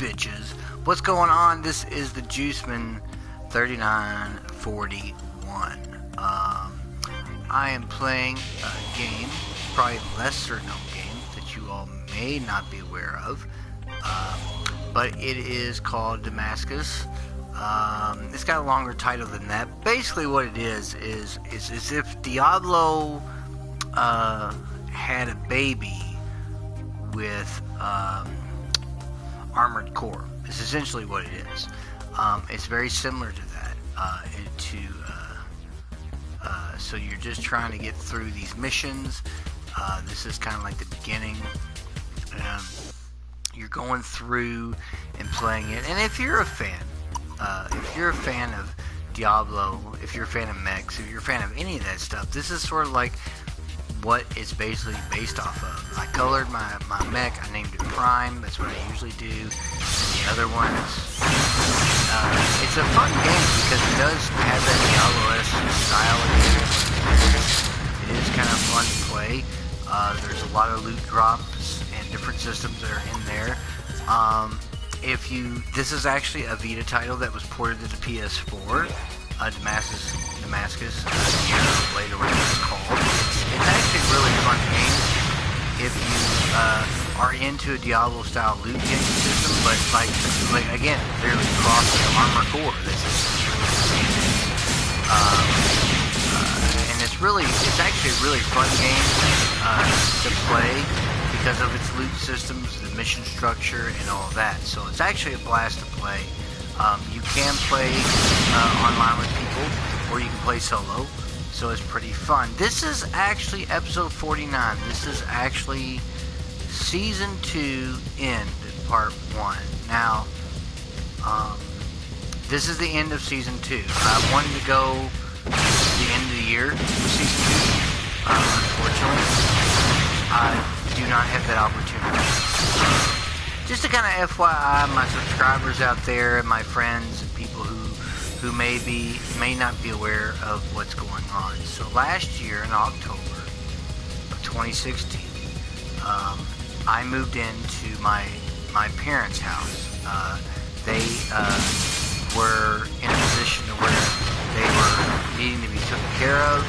bitches? What's going on? This is the Juiceman 3941. I am playing a game, probably a lesser known game that you all may not be aware of, but it is called Damascus. It's got a longer title than that. Basically what it is as if Diablo had a baby with Armored Core. It's essentially what it is. It's very similar to that. So you're just trying to get through these missions. This is kind of like the beginning. You're going through and playing it. And if you're a fan of Diablo, if you're a fan of mechs, if you're a fan of any of that stuff, this is sort of like what it's basically based off of. I colored my mech, I named it Prime, that's what I usually do. And the other ones, it's a fun game because it does have that Diablo-esque style in it. It is kind of fun to play. There's a lot of loot drops and different systems that are in there. This is actually a Vita title that was ported to the PS4, Damascus, later what it's called. It's actually a really fun game if you are into a Diablo style loot getting system, but like again, literally cross the Armored Core. This is and it's actually a really fun game to play because of its loot systems, the mission structure, and all of that. So it's actually a blast to play. You can play online with people, or you can play solo. So it's pretty fun. This is actually episode 49. This is actually season 2 end, part 1. Now, this is the end of season 2. I wanted to go to the end of the year for season 2. Unfortunately, I do not have that opportunity. Just to kind of FYI, my subscribers out there, and my friends, and people who may not be aware of what's going on. So last year in October of 2016, I moved into my parents' house. They were in a position to where they were needing to be taken care of.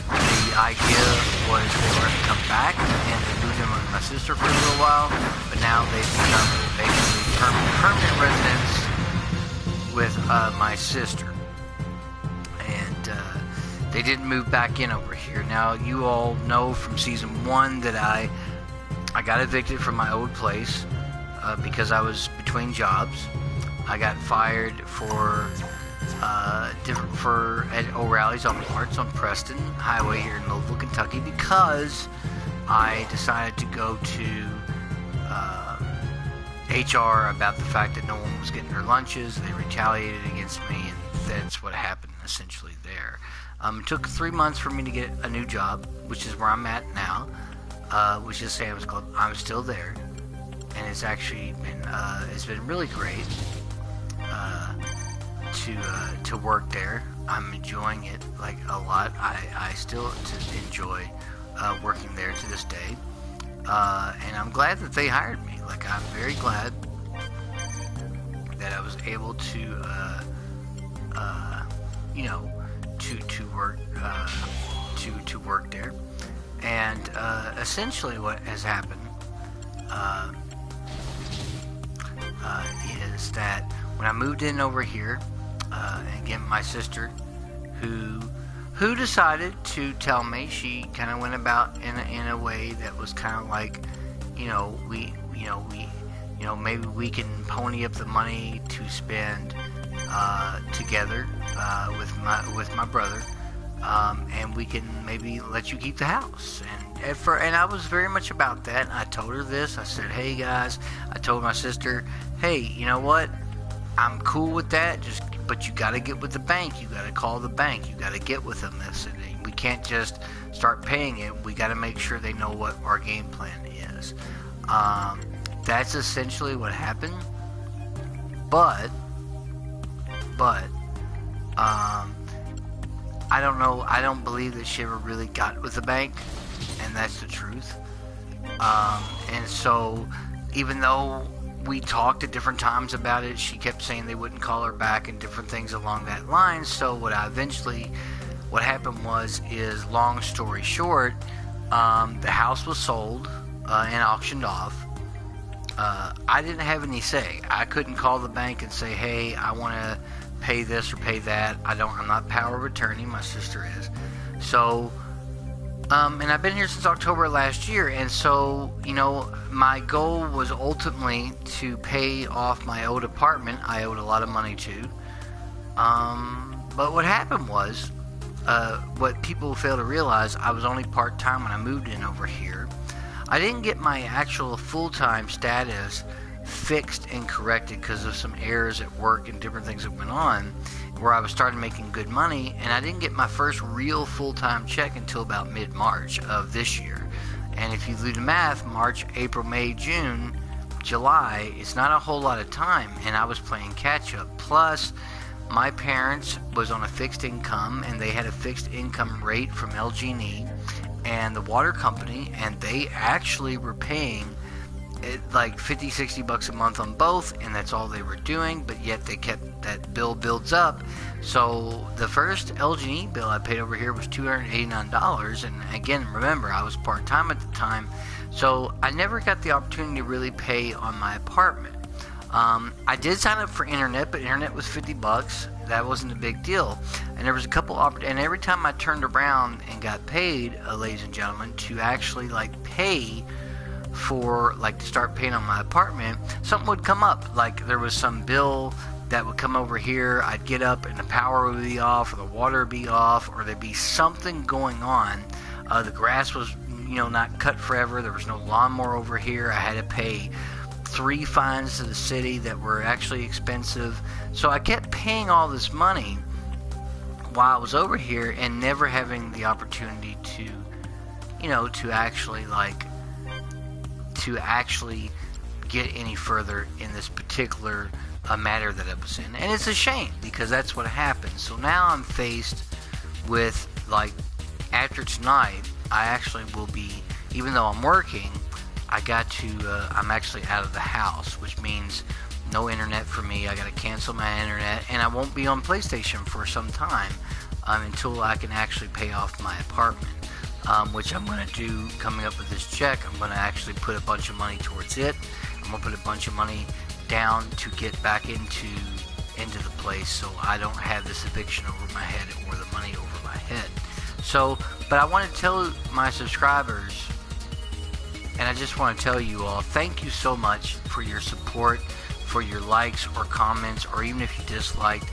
The idea was they were going to come back, and they moved in with my sister for a little while, but now they've become basically permanent residents with my sister. And they didn't move back in over here. Now, you all know from season 1 that I got evicted from my old place because I was between jobs. I got fired at O'Reilly's Auto Parts on Preston Highway here in Louisville, Kentucky, because I decided to go to HR about the fact that no one was getting their lunches. They retaliated against me, and that's what happened essentially there. It took 3 months for me to get a new job, which is where I'm at now, which is Sam's Club. I'm still there, and it's actually been really great to work there. I'm enjoying it like a lot. I still enjoy working there to this day, and I'm glad that they hired me. Like, I'm very glad that I was able to work there. And essentially what has happened is that when I moved in over here, and again, my sister, who decided to tell me, she kind of went about in a way that was kind of like, maybe we can pony up the money to spend together with my brother, and we can maybe let you keep the house. And I was very much about that. I told her this. I said, hey guys, I told my sister, hey, you know what? I'm cool with that. But you got to get with the bank. You got to call the bank. You got to get with them. We can't just start paying it. We got to make sure they know what our game plan is. That's essentially what happened. But I don't know. I don't believe that she ever really got with the bank, and that's the truth. And so, even though we talked at different times about it. She kept saying they wouldn't call her back and different things along that line. So what happened is long story short, the house was sold and auctioned off. I didn't have any say. I couldn't call the bank and say, hey, I want to pay this or pay that. I'm not power of attorney. My sister is. So, and I've been here since October last year. And so, my goal was ultimately to pay off my old apartment. I owed a lot of money to. But what happened was, what people fail to realize, I was only part-time when I moved in over here. I didn't get my actual full-time status fixed and corrected because of some errors at work and different things that went on where I was starting making good money, and I didn't get my first real full-time check until about mid-March of this year. And if you do the math, March, April, May, June, July, it's not a whole lot of time, and I was playing catch-up. Plus, my parents was on a fixed income, and they had a fixed income rate from LG&E and the water company, and they actually were paying like $50-$60 a month on both, and that's all they were doing, but yet they kept that bill builds up. So the first LG&E bill I paid over here was $289, and again, remember, I was part-time at the time, so I never got the opportunity to really pay on my apartment. I did sign up for internet, but internet was $50. That wasn't a big deal. And there was a couple and every time I turned around and got paid, ladies and gentlemen, to actually pay for to start paying on my apartment, something would come up. Like there was some bill that would come over here. I'd get up and the power would be off, or the water would be off, or there'd be something going on. The grass was, not cut forever. There was no lawnmower over here. I had to pay 3 fines to the city that were actually expensive. So I kept paying all this money while I was over here and never having the opportunity to, to actually get any further in this particular matter that I was in. And it's a shame because that's what happened. So now I'm faced with, after tonight, I actually will be, even though I'm working, I'm actually out of the house, which means no internet for me. I got to cancel my internet, and I won't be on PlayStation for some time until I can actually pay off my apartment, which I'm going to do coming up with this check. I'm going to actually put a bunch of money towards it. I'm going to put a bunch of money down to get back into the place so I don't have this eviction over my head or the money over my head. So, but I want to tell my subscribers, and I just want to tell you all, thank you so much for your support, for your likes or comments, or even if you disliked.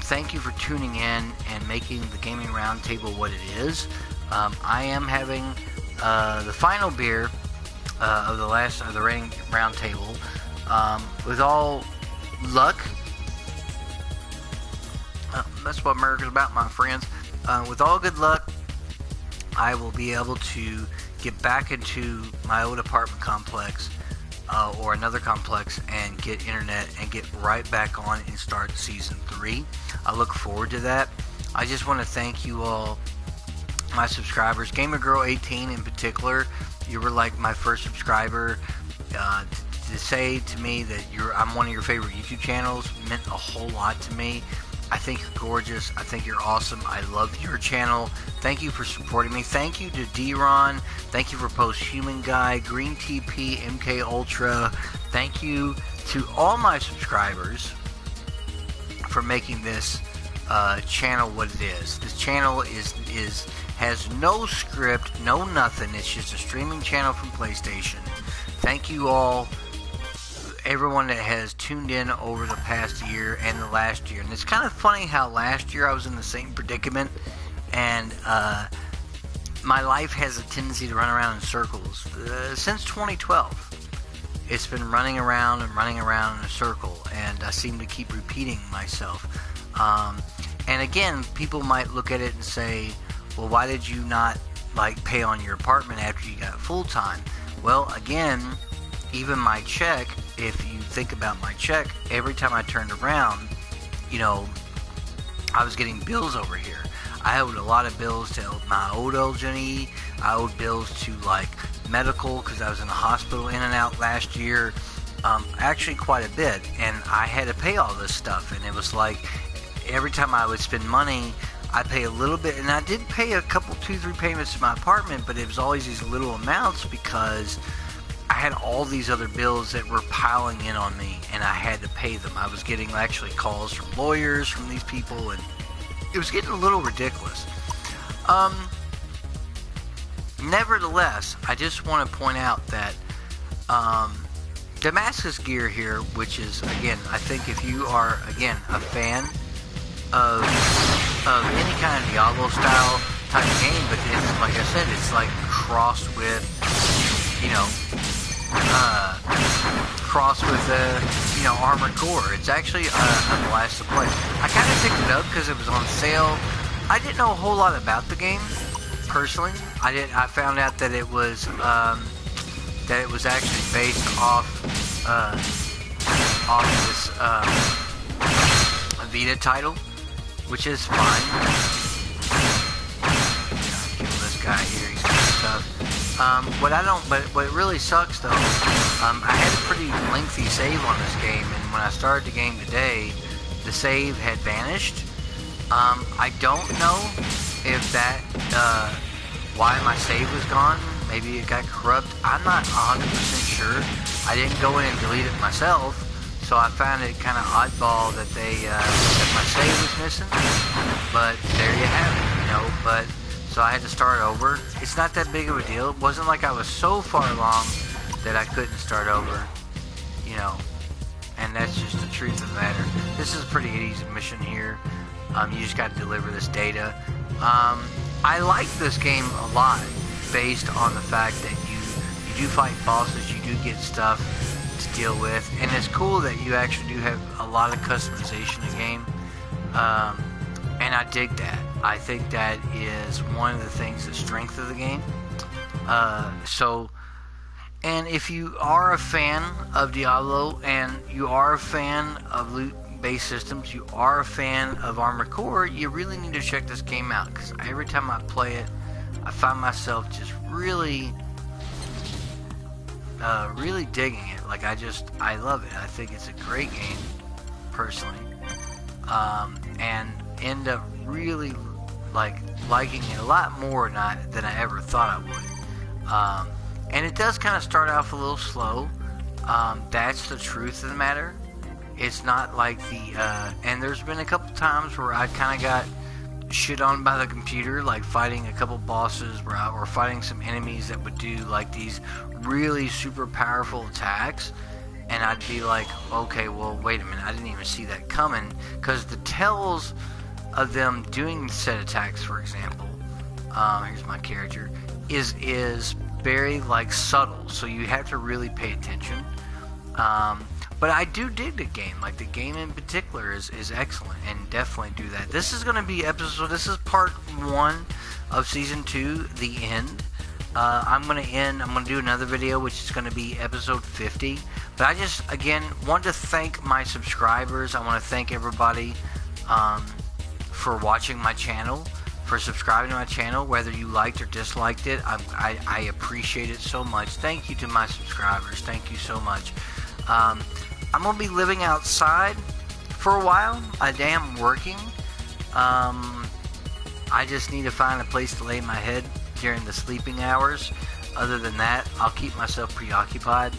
Thank you for tuning in and making the Gaming Roundtable what it is. I am having the final beer of the Gaming Roundtable. With all luck, that's what America's about, my friends. With all good luck, I will be able to get back into my old apartment complex or another complex and get internet and get right back on and start season 3. I look forward to that. I just want to thank you all, my subscribers. Gamer Girl 18 in particular, you were like my first subscriber. To say to me that I'm one of your favorite YouTube channels meant a whole lot to me. I think you're gorgeous. I think you're awesome. I love your channel. Thank you for supporting me. Thank you to D-Ron. Thank you for Posthuman Guy, Green TP, MK Ultra. Thank you to all my subscribers for making this channel what it is. This channel has no script, no nothing. It's just a streaming channel from PlayStation. Thank you all, everyone that has tuned in over the past year and the last year. And it's kind of funny how last year I was in the same predicament, and my life has a tendency to run around in circles. Since 2012, it's been running around and running around in a circle, and I seem to keep repeating myself. And again, people might look at it and say, well, why did you not pay on your apartment after you got full-time? Well, again, even my check, if you think about my check, every time I turned around, I was getting bills over here. I owed a lot of bills to my old LG&E. I owed bills to medical because I was in the hospital in and out last year. actually quite a bit, and I had to pay all this stuff, and it was like every time I would spend money, I pay a little bit, and I did pay a couple, 2-3 payments to my apartment, but it was always these little amounts because I had all these other bills that were piling in on me, and I had to pay them. I was getting actually calls from lawyers from these people, and it was getting a little ridiculous. Nevertheless, I just want to point out that Damascus Gear here, which is, again, I think if you are, again, a fan of any kind of Diablo style type of game, but it's, like I said, it's like crossed with, Armored Core. It's actually a blast to play. I kind of picked it up because it was on sale. I didn't know a whole lot about the game, personally. I found out that it was actually based off this Vita title, which is fine. Kill this guy here. He's kind of tough. What really sucks though, I had a pretty lengthy save on this game, and when I started the game today, the save had vanished. I don't know if that why my save was gone. Maybe it got corrupt. I'm not 100% sure. I didn't go in and delete it myself, so I found it kind of oddball that that my save was missing. But there you have it, But so I had to start over. It's not that big of a deal. It wasn't like I was so far along that I couldn't start over, And that's just the truth of the matter. This is a pretty easy mission here. You just got to deliver this data. I like this game a lot, based on the fact that you do fight bosses, you do get stuff to deal with, and it's cool that you actually do have a lot of customization in the game, and I dig that. I think that is one of the things, the strength of the game. And if you are a fan of Diablo, and you are a fan of loot-based systems, you are a fan of Armored Core, you really need to check this game out, because every time I play it, I find myself just really digging it. Like, I love it. I think it's a great game, personally, and end up really liking it a lot more than I ever thought I would. And it does kind of start off a little slow. That's the truth of the matter. It's not like and there's been a couple times where I kind of got shit on by the computer, like fighting a couple bosses or fighting some enemies that would do like these really super powerful attacks, and I'd be like, okay, well, wait a minute, I didn't even see that coming, because the tells of them doing said attacks, for example, here's my character, is very subtle, so you have to really pay attention. But I do dig the game. Like, the game in particular is excellent, and definitely do that. This is going to be this is part 1 of Season 2, the end. I'm going to do another video, which is going to be episode 50. But I just, again, want to thank my subscribers. I want to thank everybody for watching my channel, for subscribing to my channel, whether you liked or disliked it. I appreciate it so much. Thank you to my subscribers. Thank you so much. I'm going to be living outside for a while. I am working. I just need to find a place to lay my head during the sleeping hours. Other than that, I'll keep myself preoccupied.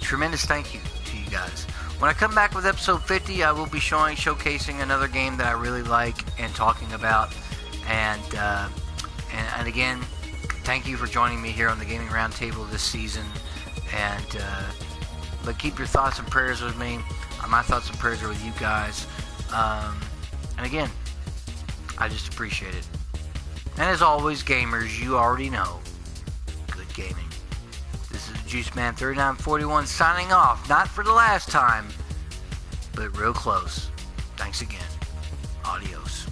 Tremendous thank you to you guys. When I come back with episode 50, I will be showcasing another game that I really like and talking about. And again, thank you for joining me here on the Gaming Roundtable this season. But keep your thoughts and prayers with me. My thoughts and prayers are with you guys. And again, I just appreciate it. And as always, gamers, you already know, good gaming. This is JuiceMan3941 signing off. Not for the last time, but real close. Thanks again. Adios.